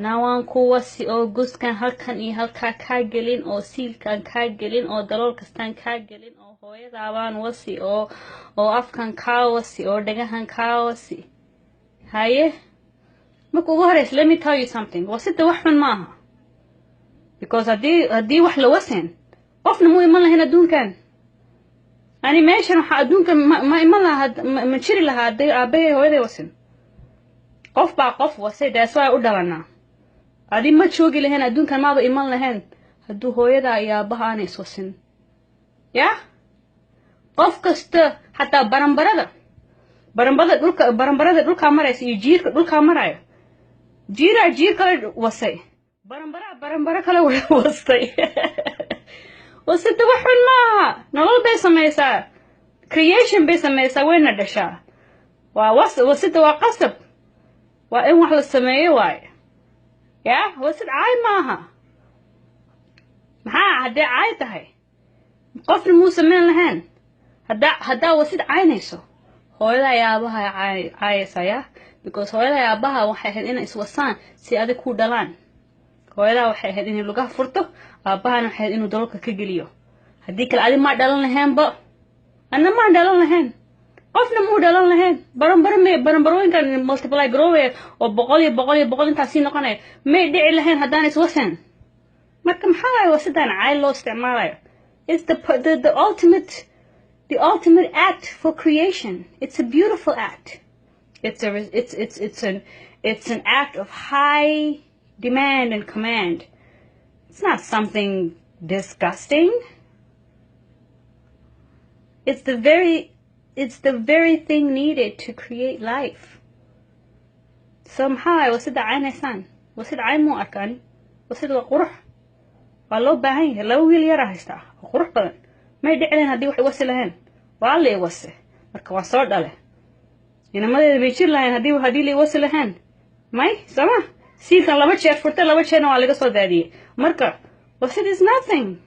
nawaan ku wasi oo guskan halkan iyo halkaa kaa gelin oo siilkan kaa gelin oo dalool kastaan kaa gelin oo hooyadaabaan wasi oo afkan kaa wasi oo dhagahan kaa wasi haye marka ugu horeysa let me tell you something wasida wax xun maaha because haddii wax la wasin qofna muu iman lahayn adduunkan ani meeshan waxaa adduunkan ma iman lahaa ma jiri lahaa hadday aabbahay hooyaday wasin qof baa qof wasay that's why u dhalanaa adi ma joogi lahayn adduunkan maaba iman lahayn hadduu hooyada iyo aabbaha aanay iswasin ya qof kasta xataa baranbarada dhulkaa maraysa iyo jiirka dhulkaa maraayo jiir kale wasay baranbaro kale wastay wasida wax xun maaha nolol bay samaysaa creation bay samaysaa wayna dhashaa wasida waa qasab waa in wax la sameeyo waaye ya wasid caay maaha maxaa haddee caay tahay qofna muu samayn lahayn haddaa wasid caynayso hooyada iyo aabaha caayaysa ya because hooyada iyo aabaha waxay ahayd inay iswasaan si adig ku dhalaan hooyadaa waxay ahayd inay lugaha furto aabahana waxay ahayd inuu daloolka ka geliyo haddii kale adi maa dhalan lahaynba anna maan dhalan lahayn qofna muu dhalan lahayn baranbarooyinkan multiply garoowe oo boqol intaas sii noqonaya may dhici lahayn haddaan iswasan marka maxaa waaye wasidaan caay loo isticmaalayo it's the ultimate act for creation. It's a beautiful act. It's an act of high demand and command. It's not something disgusting. It's the very thing needed to create life. Somehow wasid aynaysan wasid ayn mu arkaan wasid waa qurux waa loo baahan yahay laba wiil yar haystaa qurux badan may dhicin haddii wax wasi lahayn waa la wasi marka waa soo dhale inamadeeda bay jir lahayn haddii la wasi lahayn may sama siilkan laba jeer furta laba jeerna waa laga soo daadiyey marka wasid is nothing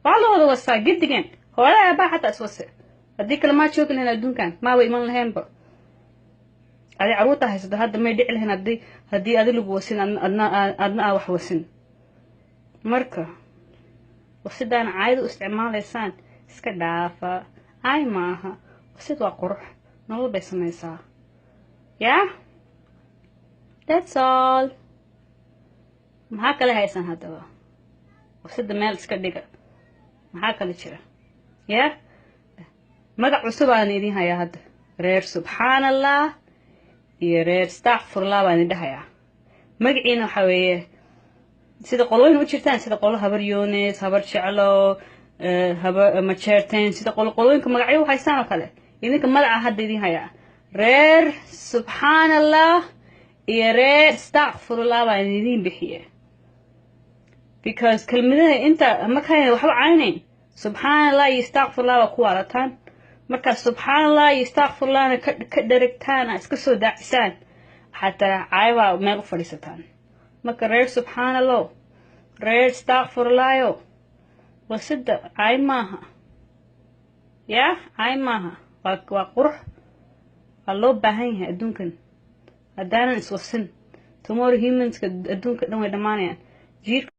waa la wada wasaa gidigan hooyada baa xataa iswasi haddii kale maa joogi lahayn adduunkan maaba iman lahaynba adi caruurta haysado hadda may dhici lahayn haddii adi lagu wasin adna wax wasin marka wasidaan caayada u isticmaalaysaan iska dhaafa caay maaha wasid waa qurux nolol bay samaysaa yeah that's all maxaa kale haysan haddaba wasida meel iska dhiga maxaa kale jira yeah magac cusub aan idin hayaa hadda reer subxaanallah iyo reer astaghfirullah baan idin dhahayaa magaciina waxa weeye sida qolooyin u jirtaan sida qolo habar yoones habar jeclo habar majeerteen sida qolooyinka magacyo haystaan oo kale idinka magaca hadda idin hayaa reer subxaanallah iyo reer astaghfirullah baan idin bixiye because kelmadaha inta markaan waxba caynayn subxaanallah iyo astaghfirullah waa ku walataan marka subxaanallah iyo astaghfirullahna ka dharagtaan iska soo daacisaan xataa caayba meel u fadhiisataan marka reer subxaanallah reer astaghfirullah wasida caay maaha yaa caay maaha waa qurux waa loo baahan yahay adduunkan haddaanan iswasin tomorrow humanska adduunka dhan way dhammaanayaan jiirka